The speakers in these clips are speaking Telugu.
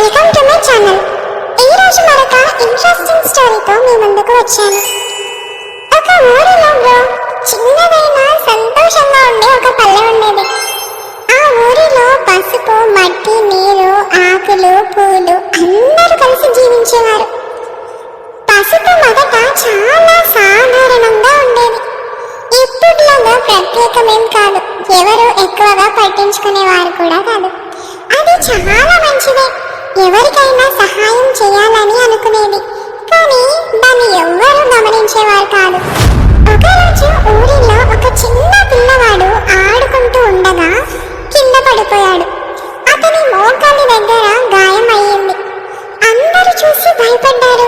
Welcome to my channel. ఈ రోజు మరొక ఇంట్రెస్టింగ్ స్టోరీతో మీ ముందుకు వచ్చాను. ఒక ఊరిలో చిన్నదైన సంతోషంగా ఉండే ఒక పల్లె ఉండేది. ఆ ఊరిలో పసుపు, మట్టి, నీరు, ఆకులు, పూలు అందరూ కలిసి జీవించేవారు. పసుపు మొదట చాలా సాధారణంగా ఉండేది. ఇప్పటిలాగా ప్రత్యేకమేం కాదు, ఎవరు ఎక్కువగా పట్టించుకునేవారు కూడా కాదు. అది చాలా మంచిదే, ఎవరికైనా సహాయం చేయాలని అనుకునేది. కానీ దాన్ని ఎవ్వరూ గమనించేవారు కాదు. ఒకరోజు ఊరిలో ఒక చిన్న పిల్లవాడు ఆడుకుంటూ ఉండగా కింద పడిపోయాడు. అతని మోకాలి దగ్గర గాయం అయ్యింది. అందరూ చూసి భయపడ్డారు.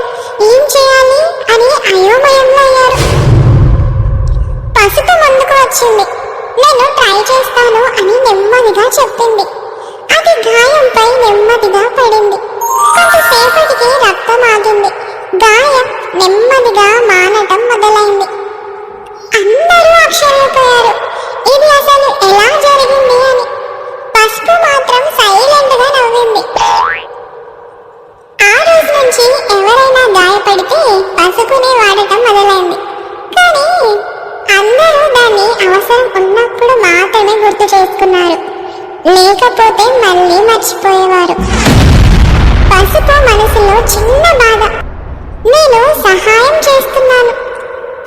ఏం చేయాలి అని అయోమయంలో అయ్యారు. పసుపు ముందుకు వచ్చింది. నేను ట్రై చేస్తాను అని నెమ్మదిగా చెప్పింది. అది గాయంపై నెమ్మదిగా పడింది. కొంతసేపటికి రక్తం ఆగింది. గాయం నెమ్మదిగా మానటం మొదలైంది. అందరూ ఆశ్చర్యపోయారు, ఇది అసలు ఎలా జరిగింది అని. పసుపు మాత్రం సైలెంట్ గా నవ్వింది. ఆ రోజు నుంచి ఎవరైనా గాయపడితే పసుపుని వాడటం మొదలైంది. కానీ అందరూ దాన్ని అవసరం ఉన్నప్పుడు మాత్రమే గుర్తు చేసుకున్నారు, లేకపోతే మళ్ళీ మర్చిపోయేవారు. పసుపు మనసులో చిన్న బాధ, నేను సహాయం చేస్తున్నాను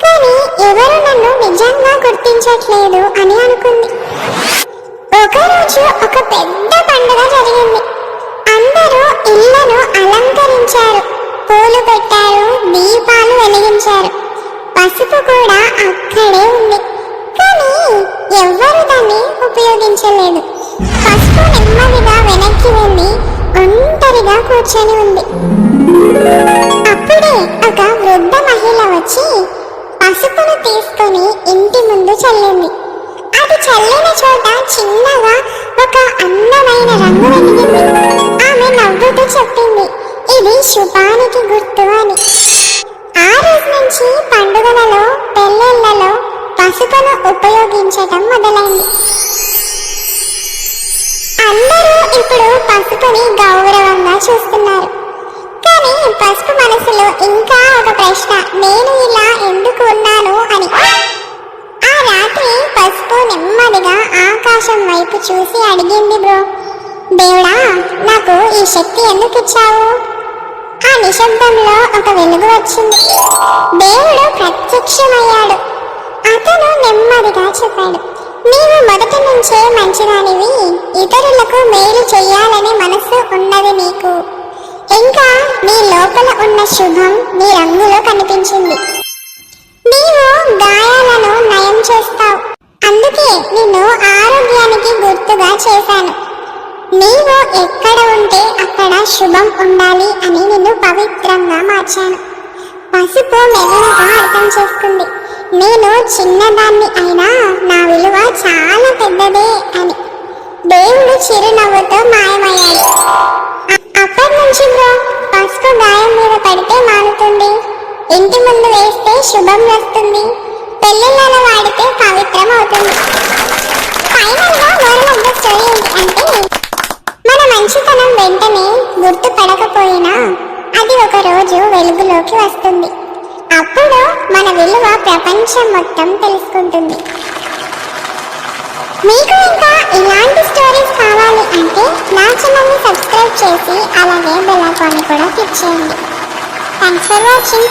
కానీ ఎవరు నన్ను నిజంగా గుర్తించట్లేదు అని అనుకుంది. ఒకరోజు ఒక పెద్ద పండుగ జరిగింది. అందరూ ఇళ్లను అలంకరించారు, పూలు పెట్టారు, దీపాలు వెలిగించారు. పసుపు కూడా అక్కడే ఉంది, కానీ ఎవ్వరూ దాన్ని ఉపయోగించలేదు. పసుపు నెమ్మదిగా వెనక్కి వెళ్ళి ఒంటరిగా కూర్చొని ఉంది. అప్పుడే ఒక వృద్ధ మహిళ వచ్చి పసుపును తీసుకొని ఇంటి ముందు చల్లింది. అది చల్లిన చోట చిన్నగా ఒక అందమైన రంగు వెలిగింది. ఆమె నవ్వుతూ చెప్పింది, ఇది శుభానికి గుర్తు అని. ఆ రోజు నుంచి పండుగలలో, పెళ్ళిళ్ళలో పసుపును ఉపయోగించటం మొదలైంది. అందరూ ఇప్పుడు పసుపుని గౌరవంగా చూస్తున్నారు. కానీ పసుపు మనసులో ఇంకా ఒక ప్రశ్న, నేను ఇలా ఎందుకు ఉన్నాను అని. ఆ రాత్రి పసుపు నెమ్మదిగా ఆకాశం వైపు చూసి అడిగింది, బ్రో దేవుడా, నాకు ఈ శక్తి ఎందుకు ఇచ్చావు? ఆ నిశ్శబ్దంలో ఒక వెలుగు వచ్చింది. దేవుడు ప్రత్యక్షమయ్యాడు. అతను నెమ్మదిగా చెప్పాడు, నీవు మొదటి నుంచే మంచిదానివి, ఇతరులకు మేలు చెయ్యాలనే మనసు ఉన్నది నీకు. ఇంకా నీ లోపల ఉన్న శుభం నీ రంగులో కనిపించింది. నీవు గాయాలను నయం చేస్తావు, అందుకే నిన్ను ఆరోగ్యానికి గుర్తుగా చేశాను. నీవు ఎక్కడ ఉంటే అక్కడ శుభం ఉండాలి అని నిన్ను పవిత్రంగా మార్చాను. పసుపు మెల్లగా అర్థం చేసుకుంది, నేను చిన్నదాన్ని అయినా నా విలువ చాలా పెద్దదే అని. దేవుడు చిరునవ్వుతో మాయమయ్యాడు. అప్పటి నుంచి బ్రో, పసుపు గాయం మీద పడితే మానుతుంది, ఇంటి ముందు వేస్తే శుభం వస్తుంది, పెళ్ళిళ్ళలో వాడితే పవిత్రం అవుతుంది. ఫైనల్గా మోరల్ ఆఫ్ ద స్టోరీ ఏంటి అంటే, మన మంచితనం వెంటనే గుర్తుపడకపోయినా అది ఒక రోజు వెలుగులోకి వస్తుంది. అప్పుడు మన విలువ ప్రపంచం మొత్తం తెలుసుకుంటుంది. మీకు ఇంకా ఇలాంటి స్టోరీస్ కావాలి అంటే నా ఛానల్ని సబ్స్క్రైబ్ చేసి అలాగే బెల్ ఐకాన్ని కూడా క్లిక్ చేయండి. Thanks for watching.